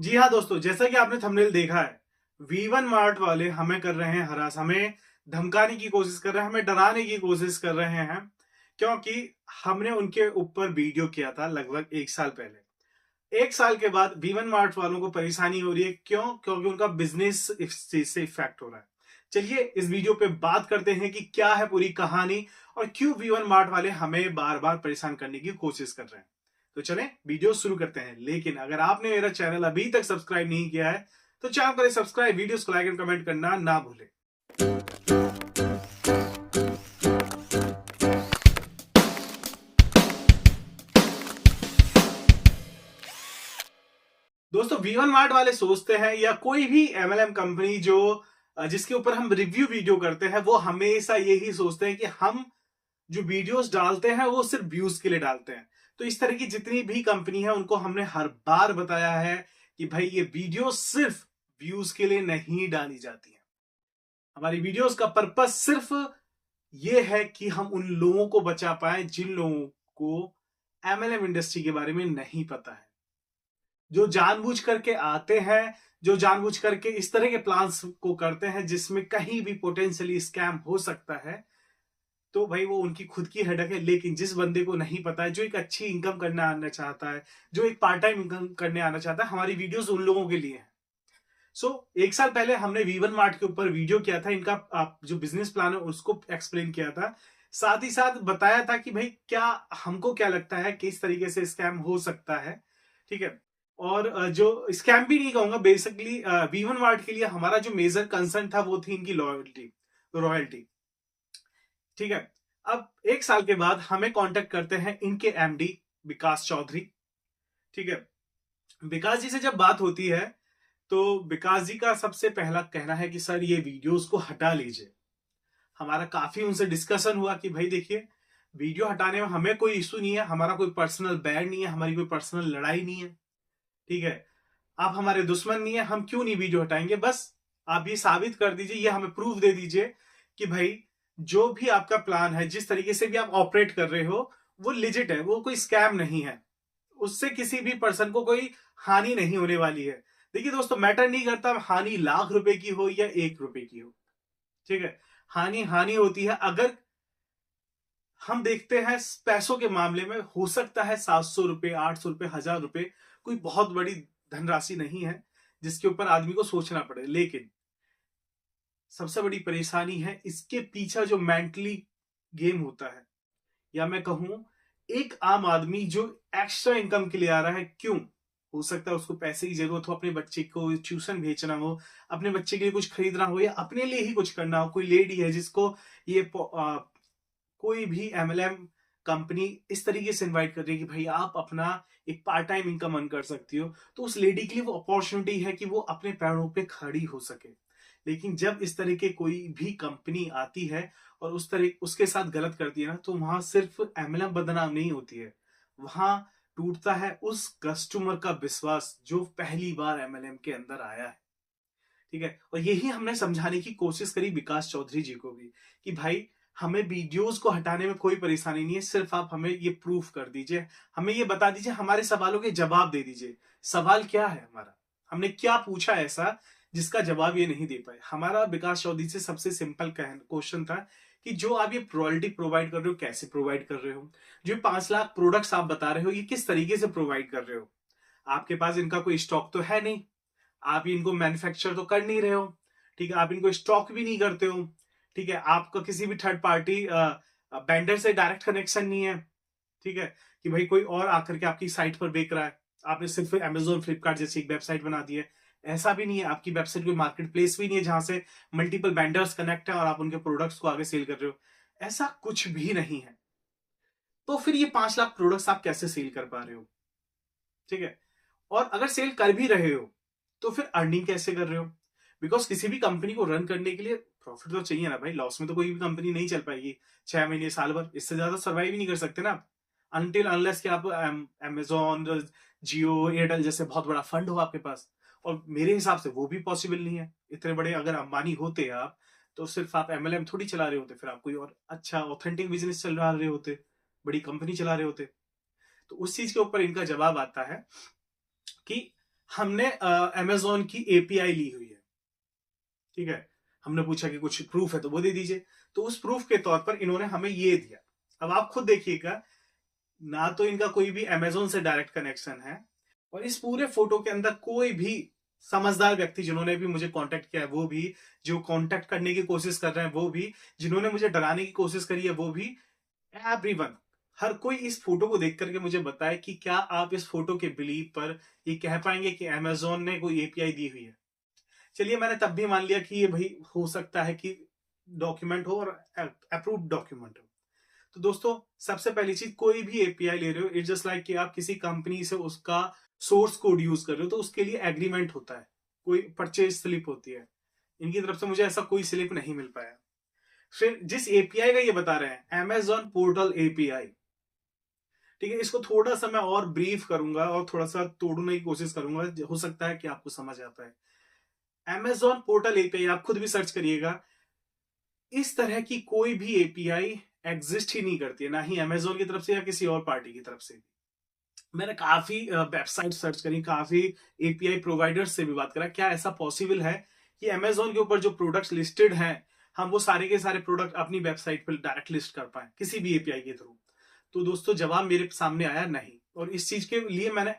जी हाँ दोस्तों, जैसा कि आपने थंबनेल देखा है, V1 मार्ट वाले हमें कर रहे हैं हरास, हमें धमकाने की कोशिश कर रहे हैं, हमें डराने की कोशिश कर रहे हैं, क्योंकि हमने उनके ऊपर वीडियो किया था लगभग 1 साल पहले। 1 साल के बाद V1 मार्ट वालों को परेशानी हो रही है। क्यों? क्योंकि उनका बिजनेस इस चीज से इफेक्ट हो रहा है। चलिए इस वीडियो पे बात करते हैं कि क्या है पूरी कहानी और क्यों V1 मार्ट वाले हमें बार बार परेशान करने की कोशिश कर रहे हैं। तो चलें वीडियो शुरू करते हैं। लेकिन अगर आपने मेरा चैनल अभी तक सब्सक्राइब नहीं किया है तो चैनल करें सब्सक्राइब, वीडियोस को लाइक एंड कमेंट करना ना भूलें। दोस्तों V1 मार्ट वाले सोचते हैं या कोई भी MLM कंपनी जो जिसके ऊपर हम रिव्यू वीडियो करते हैं, वो हमेशा यही सोचते हैं कि हम जो वीडियोस डालते हैं वो सिर्फ व्यूज के लिए डालते हैं। तो इस तरह की जितनी भी कंपनी है उनको हमने हर बार बताया है कि भाई ये वीडियो सिर्फ व्यूज के लिए नहीं डाली जाती है। हमारी वीडियोस का पर्पस सिर्फ ये है कि हम उन लोगों को बचा पाए जिन लोगों को MLM इंडस्ट्री के बारे में नहीं पता है, जो जानबूझ करके आते हैं, जो जानबूझ करके इस तरह के प्लान्स को करते हैं जिसमें कहीं भी पोटेंशियली स्कैम हो सकता है। तो भाई वो उनकी खुद की हेडक है। लेकिन जिस बंदे को नहीं पता है, जो एक अच्छी इनकम करने आना चाहता है, जो एक पार्ट टाइम इनकम करने आना चाहता है, हमारी वीडियोस उन लोगों के लिए है। सो 1 साल पहले हमने V1 मार्ट के ऊपर वीडियो किया था, इनका जो बिजनेस प्लान है उसको एक्सप्लेन किया था। साथ ही साथ बताया था कि भाई क्या हमको क्या लगता है किस तरीके से स्कैम हो सकता है। ठीक है। और जो स्कैम भी नहीं कहूंगा, बेसिकली V1 मार्ट के लिए हमारा जो मेजर कंसर्न था वो थी इनकी लॉयल्टी, रॉयल्टी। ठीक है। अब 1 साल के बाद हमें कांटेक्ट करते हैं इनके MD विकास चौधरी। ठीक है। विकास जी से जब बात होती है तो विकास जी का सबसे पहला कहना है कि सर ये वीडियोस को हटा लीजिए। हमारा काफी उनसे डिस्कशन हुआ कि भाई देखिए, वीडियो हटाने में हमें कोई इशू नहीं है, हमारा कोई पर्सनल बैड नहीं है, हमारी कोई पर्सनल लड़ाई नहीं है। ठीक है। आप हमारे दुश्मन नहीं है, हम क्यों नहीं वीडियो हटाएंगे। बस आप ये साबित कर दीजिए, ये हमें प्रूफ दे दीजिए कि भाई जो भी आपका प्लान है, जिस तरीके से भी आप ऑपरेट कर रहे हो, वो लिजिट है, वो कोई स्कैम नहीं है। उससे किसी भी पर्सन को कोई हानि नहीं होने वाली है। देखिए दोस्तों, मैटर नहीं करता हानि लाख रुपए की हो या 1 रुपए की हो। ठीक है। हानि हानि होती है। अगर हम देखते हैं पैसों के मामले में, हो सकता है 700 रुपए, 800 रुपए, 1000 रुपए कोई बहुत बड़ी धनराशि नहीं है जिसके ऊपर आदमी को सोचना पड़े। लेकिन सबसे बड़ी परेशानी है इसके पीछे जो मेंटली गेम होता है, या मैं कहूं एक आम आदमी जो एक्स्ट्रा इनकम के लिए आ रहा है। क्यों? हो सकता है उसको पैसे की जरूरत हो, अपने बच्चे को ट्यूशन भेजना हो, अपने बच्चे के लिए कुछ खरीदना हो, या अपने लिए ही कुछ करना हो। कोई लेडी है जिसको ये कोई भी MLM कंपनी इस तरीके से इनवाइट कर रही है कि भाई आप अपना एक पार्ट टाइम इनकम अर्न कर सकती हो, तो उस लेडी के लिए वो अपॉर्चुनिटी है कि वो अपने पैरों पे खड़ी हो सके। लेकिन जब इस तरह के कोई भी कंपनी आती है और उस तरह उसके साथ गलत करती है ना, तो वहां सिर्फ MLM बदनाम नहीं होती है, वहां टूटता है उस कस्टमर का विश्वास जो पहली बार MLM के अंदर आया है। ठीक है। और यही हमने समझाने की कोशिश करी विकास चौधरी जी को भी कि भाई हमें वीडियोस को हटाने में कोई परेशानी नहीं है, सिर्फ आप हमें ये प्रूफ कर दीजिए, हमें ये बता दीजिए, हमारे सवालों के जवाब दे दीजिए। सवाल क्या है हमारा, हमने क्या पूछा ऐसा जिसका जवाब ये नहीं दे पाए। हमारा विकास चौधरी से सबसे सिंपल क्वेश्चन था कि जो आप ये रॉयल्टी प्रोवाइड कर रहे हो, कैसे प्रोवाइड कर रहे हो? जो 5 लाख प्रोडक्ट्स आप बता रहे हो, ये किस तरीके से प्रोवाइड कर रहे हो? आपके पास इनका कोई स्टॉक तो है नहीं, आप इनको मैन्युफैक्चर तो कर नहीं रहे हो। ठीक है। आप इनको स्टॉक भी नहीं करते हो। ठीक है। आपका किसी भी थर्ड पार्टी वेंडर से डायरेक्ट कनेक्शन नहीं है। ठीक है। कि भाई कोई और आकर के आपकी साइट पर बेच रहा है, आपने सिर्फ Amazon फ्लिपकार्ट जैसी एक वेबसाइट बना दी है। ऐसा भी नहीं है, आपकी वेबसाइट कोई मार्केट प्लेस भी नहीं है जहां से मल्टीपल वेंडर्स कनेक्ट है और आप उनके प्रोडक्ट्स को आगे सेल कर रहे हो। ऐसा कुछ भी नहीं है। तो फिर ये 5 लाख प्रोडक्ट्स आप कैसे सेल कर पा रहे हो? ठीक है। और अगर सेल कर भी रहे हो तो फिर अर्निंग कैसे कर रहे हो? बिकॉज किसी भी कंपनी को रन करने के लिए प्रॉफिट तो चाहिए ना भाई। लॉस में तो कोई भी कंपनी नहीं चल पाएगी 6 महीने, साल भर, इससे ज्यादा सर्वाइव ही नहीं कर सकते ना आप। अनटिल अनलेस कि आप Amazon, जियो, एयरटेल जैसे बहुत बड़ा फंड हो आपके पास। और मेरे हिसाब से वो भी पॉसिबल नहीं है। इतने बड़े अगर अंबानी होते आप तो सिर्फ आप MLM थोड़ी चला रहे होते, फिर आप कोई और अच्छा ऑथेंटिक बिजनेस चला रहे होते, बड़ी कंपनी चला रहे होते। तो उस चीज के ऊपर इनका जवाब आता है कि हमने अमेजोन की एपीआई ली हुई है, ठीक है। हमने पूछा कि कुछ प्रूफ है तो वो दे दीजिए, तो उस प्रूफ के तौर पर इन्होंने हमें ये दिया। अब आप खुद देखिएगा, ना तो इनका कोई भी अमेजोन से डायरेक्ट कनेक्शन है, और इस पूरे फोटो के अंदर कोई भी समझदार व्यक्ति जिन्होंने भी मुझे कांटेक्ट किया है वो भी, जो कांटेक्ट करने की कोशिश कर रहे हैं वो भी, जिन्होंने मुझे डराने की कोशिश करी है वो भी, एवरीवन, हर कोई इस फोटो को देख करके मुझे बताए कि क्या आप इस फोटो के बिलीव पर ये कह पाएंगे कि अमेजोन ने कोई एपीआई दी हुई है। चलिए, मैंने तब भी मान लिया कि ये भाई हो सकता है कि डॉक्यूमेंट हो और अप्रूव्ड डॉक्यूमेंट हो। तो दोस्तों, सबसे पहली चीज, कोई भी एपीआई ले रहे हो, इट्स जस्ट लाइक कि आप किसी कंपनी से उसका सोर्स कोड यूज कर रहे हो, तो उसके लिए एग्रीमेंट होता है, कोई परचेज स्लिप होती है। इनकी तरफ से मुझे ऐसा कोई स्लिप नहीं मिल पाया। फिर जिस एपीआई का ये बता रहे हैं, Amazon पोर्टल एपीआई, ठीक है, इसको थोड़ा सा मैं और ब्रीफ करूंगा और थोड़ा सा तोड़ने की कोशिश करूंगा, हो सकता है कि आपको समझ आ पाए। Amazon पोर्टल एपीआई आप खुद भी सर्च करिएगा, इस तरह की कोई भी एपीआई एग्जिस्ट ही नहीं करती है, ना ही Amazon की तरफ से या किसी और पार्टी की तरफ से। मैंने काफी वेबसाइट सर्च करी, काफी एपीआई प्रोवाइडर्स से भी बात करा, क्या ऐसा पॉसिबल है कि Amazon के ऊपर जो प्रोडक्ट्स लिस्टेड हैं, हम वो सारे के सारे प्रोडक्ट अपनी वेबसाइट पर डायरेक्ट लिस्ट कर पाए किसी भी एपीआई के थ्रू। तो दोस्तों, जवाब मेरे सामने आया नहीं, और इस चीज के लिए मैंने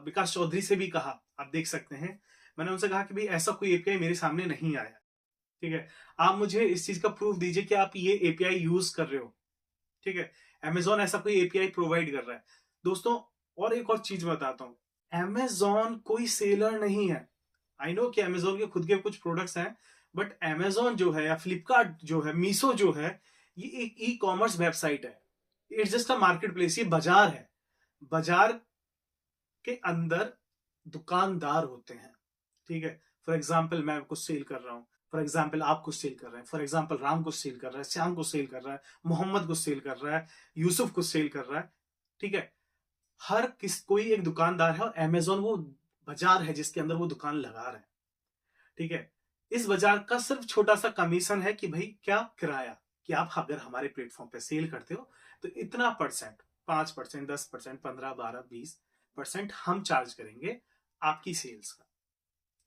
विकास चौधरी से भी कहा, आप देख सकते हैं, मैंने उनसे कहा कि भाई ऐसा कोई एपीआई मेरे सामने नहीं आया, ठीक है, आप मुझे इस चीज का प्रूफ दीजिए कि आप ये एपीआई यूज कर रहे हो, ठीक है, Amazon ऐसा कोई एपीआई प्रोवाइड कर रहा है। दोस्तों, और एक और चीज बताता हूं, Amazon कोई सेलर नहीं है। आई नो कि Amazon के खुद के कुछ प्रोडक्ट्स हैं, बट Amazon जो है या फ्लिपकार्ट जो है, मीशो जो है, ये एक ई कॉमर्स वेबसाइट है, it's just a market place, ये बाजार है। बाजार के अंदर दुकानदार होते हैं, ठीक है। फॉर एग्जाम्पल, मैं कुछ सेल कर रहा हूं, फॉर एग्जाम्पल आप कुछ सेल कर रहे हैं, फॉर एग्जाम्पल राम कुछ सेल कर रहा है, श्याम कुछ सेल कर रहा है, मोहम्मद कुछ सेल कर रहा है, यूसुफ कुछ सेल कर रहा है, ठीक है। हर कोई एक दुकानदार है, और Amazon वो बाजार है जिसके अंदर वो दुकान लगा रहा है, ठीक है। इस बाजार का सिर्फ छोटा सा कमीशन है कि भाई क्या किराया, कि आप अगर हमारे प्लेटफॉर्म पे सेल करते हो तो इतना परसेंट, 5%, 10%, 15, 12, 20% हम चार्ज करेंगे आपकी सेल्स का,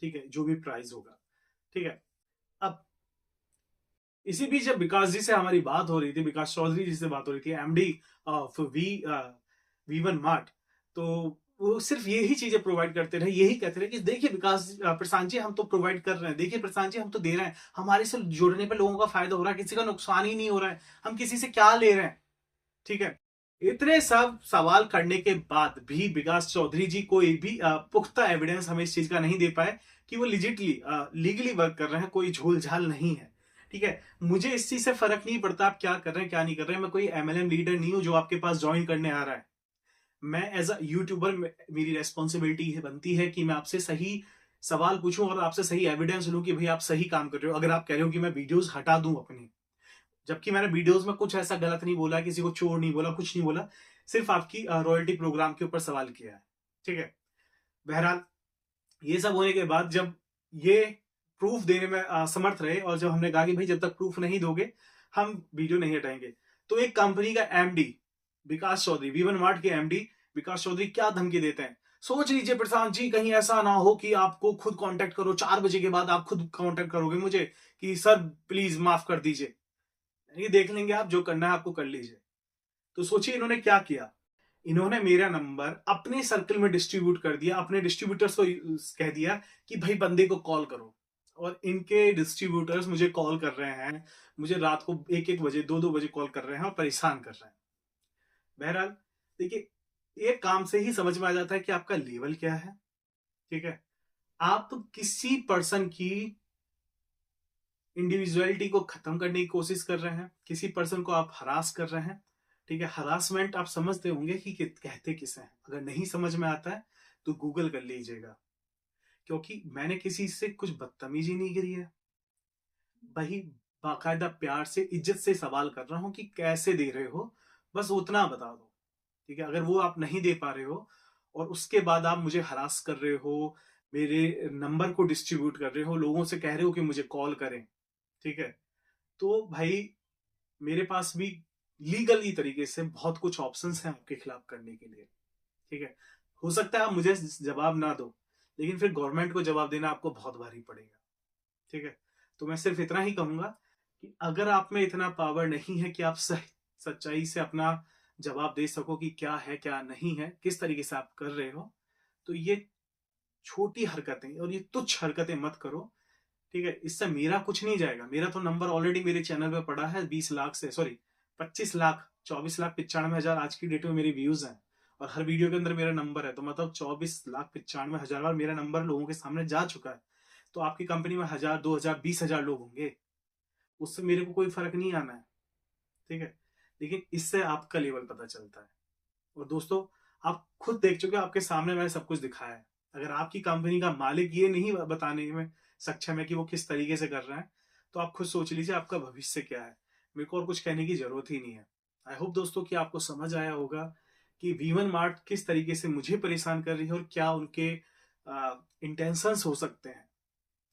ठीक है, जो भी प्राइस होगा, ठीक है। अब इसी बीच जब विकास जी से हमारी बात हो रही थी, विकास चौधरी जी से बात हो रही थी, एमडी ऑफ वी1 मार्ट, तो वो सिर्फ यही चीजें प्रोवाइड करते रहे, यही कहते रहे कि देखिए विकास प्रशांत जी, हम तो प्रोवाइड कर रहे हैं, देखिए प्रशांत जी, हम तो दे रहे हैं, हमारे से जुड़ने पर लोगों का फायदा हो रहा है, किसी का नुकसान ही नहीं हो रहा है, हम किसी से क्या ले रहे हैं, ठीक है। इतने सब सवाल करने के बाद भी विकास चौधरी जी कोई भी पुख्ता एविडेंस हमें इस चीज का नहीं दे पाए कि वो लिजिटली लीगली वर्क कर रहे हैं, कोई झोल झाल नहीं है, ठीक है। मुझे इस चीज से फर्क नहीं पड़ता आप क्या कर रहे हैं क्या नहीं कर रहे हैं, मैं कोई एमएलएम लीडर नहीं हूं जो आपके पास ज्वाइन करने आ रहा है। मैं एज अ यूट्यूबर, मेरी रेस्पॉन्सिबिलिटी बनती है कि मैं आपसे सही सवाल पूछूं और आपसे सही एविडेंस लूं कि भाई आप सही काम कर रहे हो। अगर आप कह रहे हो कि मैं वीडियोस हटा दूं अपनी, जबकि मैंने वीडियोस में कुछ ऐसा गलत नहीं बोला, किसी को चोर नहीं बोला, कुछ नहीं बोला, सिर्फ आपकी रॉयल्टी प्रोग्राम के ऊपर सवाल किया है, ठीक है। बहरहाल, ये सब होने के बाद जब ये प्रूफ देने में समर्थ रहे, और जब हमने कहा कि भाई जब तक प्रूफ नहीं दोगे हम वीडियो नहीं हटाएंगे, तो एक कंपनी का एमडी विकास चौधरी, वी1 मार्ट के एमडी विकास चौधरी क्या धमकी देते हैं, सोच लीजिए प्रशांत जी, कहीं ऐसा ना हो कि आपको खुद कांटेक्ट करो, 4 बजे के बाद आप खुद कांटेक्ट करोगे मुझे कि सर प्लीज माफ कर दीजिए, ये देख लेंगे, आप जो करना है आपको कर लीजिए। तो सोचिए इन्होंने क्या किया, इन्होंने मेरा नंबर अपने सर्कल में डिस्ट्रीब्यूट कर दिया, अपने डिस्ट्रीब्यूटर्स को कह दिया कि भाई बंदे को कॉल करो, और इनके डिस्ट्रीब्यूटर्स मुझे कॉल कर रहे हैं, मुझे रात को 1-1 बजे, 2-2 बजे कॉल कर रहे हैं और परेशान कर रहे हैं। बहरहाल, देखिए, एक काम से ही समझ में आ जाता है कि आपका लेवल क्या है, ठीक है। आप किसी पर्सन की इंडिविजुअलिटी को खत्म करने की कोशिश कर रहे हैं, किसी पर्सन को आप हरास कर रहे हैं, ठीक है। हरासमेंट आप समझते होंगे कि कहते किसे हैं, अगर नहीं समझ में आता है तो गूगल कर लीजिएगा, क्योंकि मैंने किसी से कुछ बदतमीजी नहीं करी है, वही बाकायदा प्यार से, इज्जत से सवाल कर रहा हूं कि कैसे दे रहे हो, बस उतना बता दो, ठीक है। अगर वो आप नहीं दे पा रहे हो और उसके बाद आप मुझे हरास कर रहे हो, मेरे नंबर को डिस्ट्रीब्यूट कर रहे हो, लोगों से कह रहे हो कि मुझे कॉल करें, ठीक है, तो भाई मेरे पास भी लीगली तरीके से बहुत कुछ ऑप्शंस हैं आपके खिलाफ करने के लिए, ठीक है। हो सकता है आप मुझे जवाब ना दो, लेकिन फिर गवर्नमेंट को जवाब देना आपको बहुत भारी पड़ेगा। ठीक है, तो मैं सिर्फ इतना ही कहूंगा कि अगर आप में इतना पावर नहीं है कि आप सच्चाई से अपना जवाब दे सको कि क्या है क्या नहीं है, किस तरीके से आप कर रहे हो, तो ये छोटी हरकतें और ये तुच्छ हरकतें मत करो। ठीक है, इससे मेरा कुछ नहीं जाएगा। मेरा तो नंबर ऑलरेडी मेरे चैनल पे पड़ा है 20 लाख से, सॉरी 25 लाख, 24,95,000 आज की डेट में मेरी व्यूज हैं, और हर वीडियो के अंदर मेरा नंबर है, तो मतलब 24,95,000 बार मेरा नंबर लोगों के सामने जा चुका है। तो आपकी कंपनी में 1,000, 2,000, 20,000 लोग होंगे, उससे मेरे को कोई फर्क नहीं आना है। ठीक है, लेकिन इससे आपका लेवल पता चलता है। और दोस्तों, आप खुद देख चुके हो, आपके सामने मैंने सब कुछ दिखाया है। अगर आपकी कंपनी का मालिक ये नहीं बताने में सक्षम है कि वो किस तरीके से कर रहा है, तो आप खुद सोच लीजिए आपका भविष्य क्या है। मेरे को और कुछ कहने की जरूरत ही नहीं है। आई होप दोस्तों कि आपको समझ आया होगा कि V1 मार्ट किस तरीके से मुझे परेशान कर रही है और क्या उनके इंटेंशंस हो सकते हैं।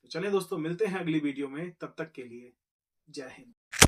तो चलें दोस्तों, मिलते हैं अगली वीडियो में, तब तक के लिए जय हिंद।